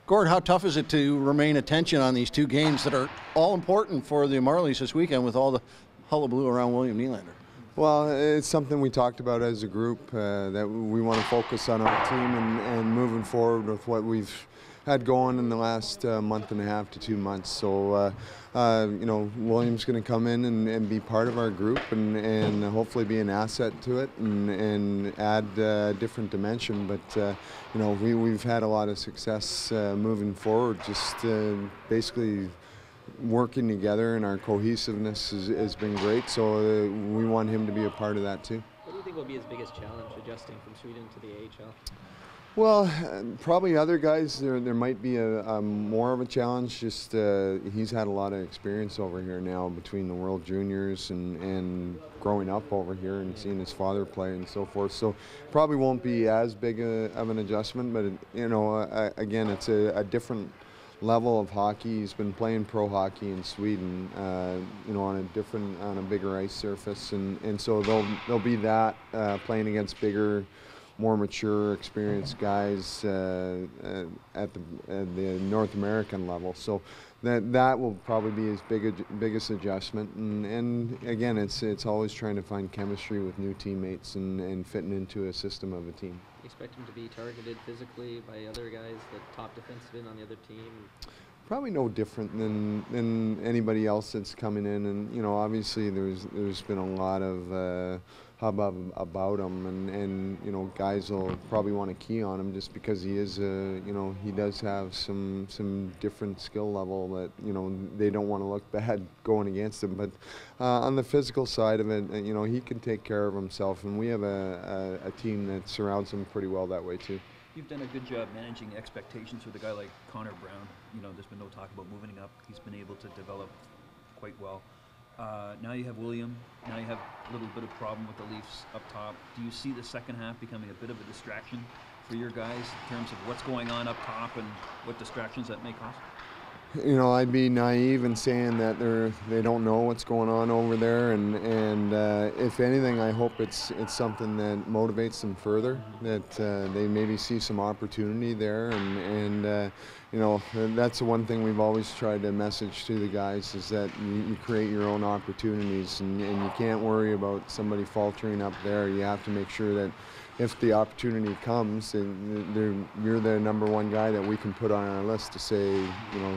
Gord, how tough is it to remain attention on these two games that are all important for the Marlies this weekend with all the hullabaloo around William Nylander? Well, it's something we talked about as a group, that we want to focus on our team and moving forward with what we've had going in the last month and a half to 2 months. So, William's going to come in and be part of our group and hopefully be an asset to it and add a different dimension. But, we've had a lot of success moving forward, just basically working together, and our cohesiveness has been great, so we want him to be a part of that too. What do you think will be his biggest challenge adjusting from Sweden to the AHL? Well, probably other guys, there might be a more of a challenge. Just he's had a lot of experience over here now between the World Juniors and growing up over here and seeing his father play and so forth. So probably won't be as big of an adjustment, but again, it's a different level of hockey. He's been playing pro hockey in Sweden, on a bigger ice surface, and so there'll be that playing against bigger, more mature, experienced guys at the North American level. So that will probably be his biggest adjustment. And again, it's always trying to find chemistry with new teammates and fitting into a system of a team. Expect him to be targeted physically by other guys, the top defensemen on the other team? Probably no different than anybody else that's coming in, and obviously there's been a lot of hubbub about him, and guys will probably want to key on him just because he is he does have some different skill level that they don't want to look bad going against him. But on the physical side of it, he can take care of himself, and we have a team that surrounds him pretty well that way too. You've done a good job managing expectations with a guy like Connor Brown. There's been no talk about moving up. He's been able to develop quite well. Now you have William. Now you have a little bit of problem with the Leafs up top. Do you see the second half becoming a bit of a distraction for your guys in terms of what's going on up top and what distractions that may cause? I'd be naive in saying that they don't know what's going on over there, and if anything, I hope it's something that motivates them further, that they maybe see some opportunity there, and that's the one thing we've always tried to message to the guys, is that you create your own opportunities, and you can't worry about somebody faltering up there. You have to make sure that if the opportunity comes, you're the number one guy that we can put on our list to say,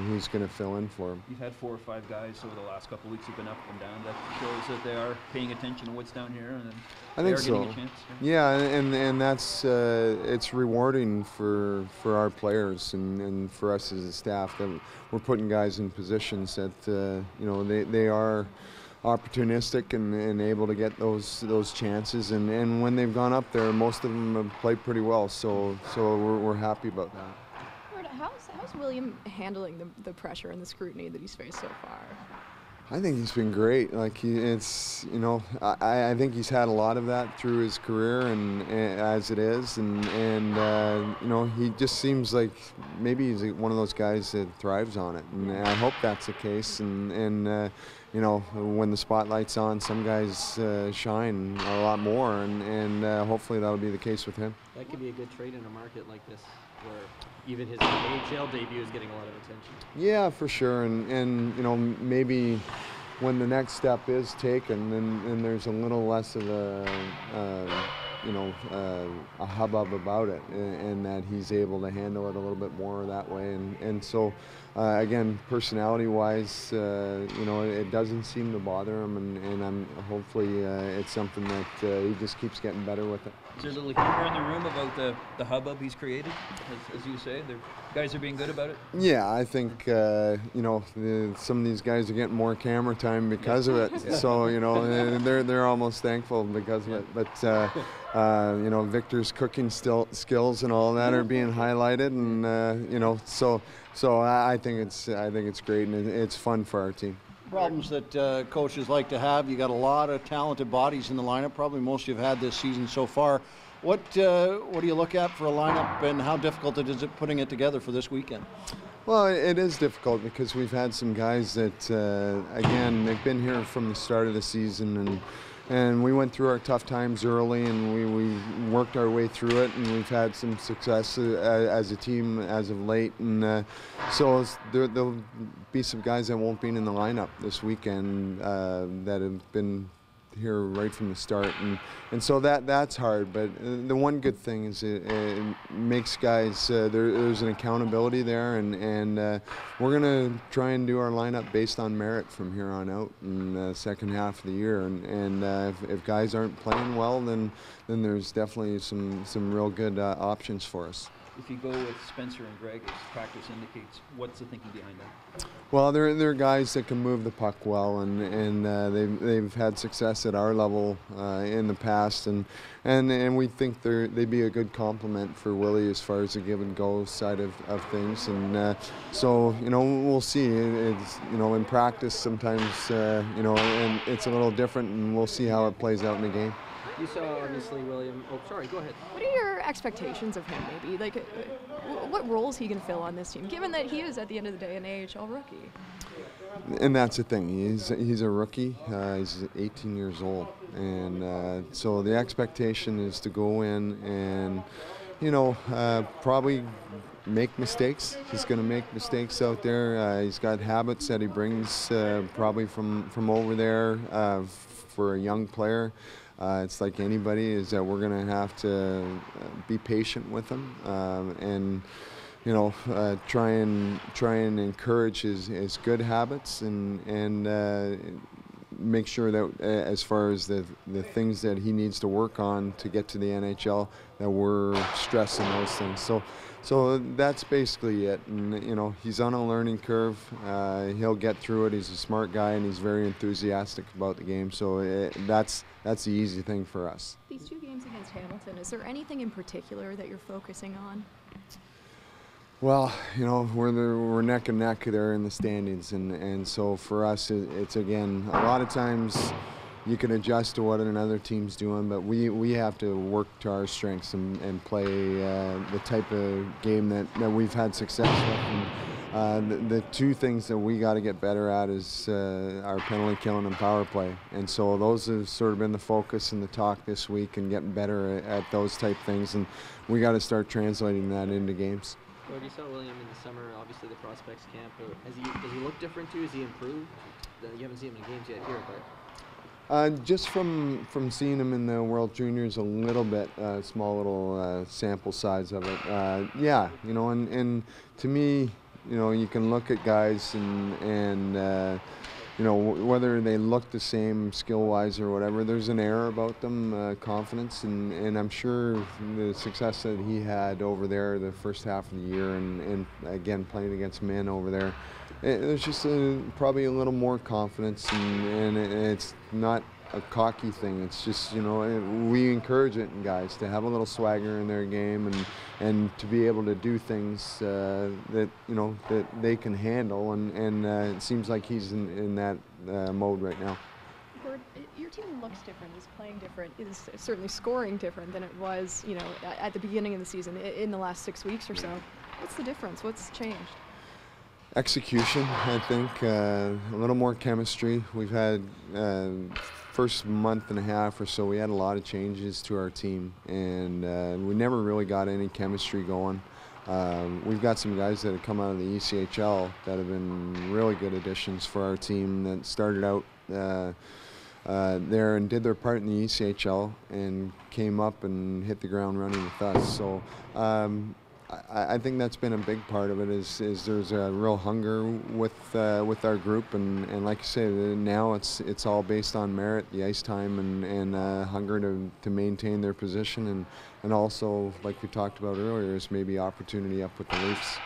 who's going to fill in for him. You've had 4 or 5 guys over the last couple of weeks who've been up and down. That shows that they are paying attention to what's down here, and I think getting so. A chance. Yeah, and that's it's rewarding for our players and for us as a staff that we're putting guys in positions that they are opportunistic and able to get those chances, and when they've gone up there, most of them have played pretty well, so we're happy about that. Gord, how's William handling the pressure and the scrutiny that he's faced so far? I think he's been great. I think he's had a lot of that through his career, and as it is, and he just seems like maybe he's one of those guys that thrives on it, and I hope that's the case. And when the spotlight's on, some guys shine a lot more, and hopefully that'll be the case with him. That could be a good trade in a market like this, where even his AHL debut is getting a lot of attention. Yeah, for sure, and maybe when the next step is taken, then there's a little less of a hubbub about it, and that he's able to handle it a little bit more that way, and so again, personality-wise, it doesn't seem to bother him, and hopefully it's something that he just keeps getting better with it. Is there a little humor in the room about the hubbub he's created, as you say? The guys are being good about it? Yeah, I think some of these guys are getting more camera time because of it. Yeah. So they're almost thankful because of it. But Victor's cooking skills and all that are being highlighted, and so I think it's great, and it's fun for our team. Problems that coaches like to have. You got a lot of talented bodies in the lineup, probably most you've had this season so far. What do you look at for a lineup, and how difficult is it putting it together for this weekend? Well, it is difficult because we've had some guys that, again, they've been here from the start of the season, and and we went through our tough times early, and we worked our way through it, and we've had some success as a team as of late. And there'll be some guys that won't be in the lineup this weekend that have been here right from the start, and so that's hard. But the one good thing is it makes guys there's an accountability there, and we're gonna try and do our lineup based on merit from here on out in the second half of the year. And if guys aren't playing well, then there's definitely some real good options for us. If you go with Spencer and Greg, as practice indicates, what's the thinking behind that? Well, they're guys that can move the puck well, and they've had success at our level in the past, and we think they'd be a good complement for Willie as far as the give and go side of things. And so we'll see. It's in practice sometimes and it's a little different, and we'll see how it plays out in the game. You saw, obviously, William. Oh, sorry, go ahead. What are your expectations of him, maybe? Like, what role is he going to fill on this team, given that he is, at the end of the day, an AHL rookie? And that's the thing. He's a rookie. He's 18 years old. And so the expectation is to go in and, probably make mistakes. He's going to make mistakes out there. He's got habits that he brings probably from over there for a young player. It's like anybody, is that we're going to have to be patient with him and try and encourage his good habits and make sure that as far as the things that he needs to work on to get to the NHL, that we're stressing those things. So that's basically it. And he's on a learning curve. He'll get through it. He's a smart guy, and he's very enthusiastic about the game. So that's the easy thing for us. These two games against Hamilton, is there anything in particular that you're focusing on? Well, we're neck and neck there in the standings, and so for us, it's again, a lot of times you can adjust to what another team's doing, but we have to work to our strengths and play the type of game that we've had success with. And the two things that we got to get better at is our penalty killing and power play, and so those have sort of been the focus and the talk this week, and getting better at those type things, and we got to start translating that into games. Gord, you saw William in the summer, obviously the prospects camp. Does he look different too? Has he improved? You haven't seen him in games yet here, but just from seeing him in the World Juniors a little bit, small little sample size of it. Yeah, and to me, you can look at guys and whether they look the same skill-wise or whatever, there's an air about them, confidence, and I'm sure the success that he had over there the first half of the year, and again playing against men over there, there's just probably a little more confidence, and it's not a cocky thing. It's just, we encourage it in guys to have a little swagger in their game and to be able to do things that they can handle, and it seems like he's in that mode right now. Gord, your team looks different, is playing different, is certainly scoring different than it was, at the beginning of the season, in the last 6 weeks or so. What's the difference? What's changed? Execution, I think, a little more chemistry. We've had first month and a half or so, we had a lot of changes to our team, and we never really got any chemistry going. We've got some guys that have come out of the ECHL that have been really good additions for our team that started out there and did their part in the ECHL and came up and hit the ground running with us. So I think that's been a big part of it, is there's a real hunger with our group, and like I say, now it's all based on merit, the ice time, and hunger to maintain their position, and also, like we talked about earlier, is maybe opportunity up with the Leafs.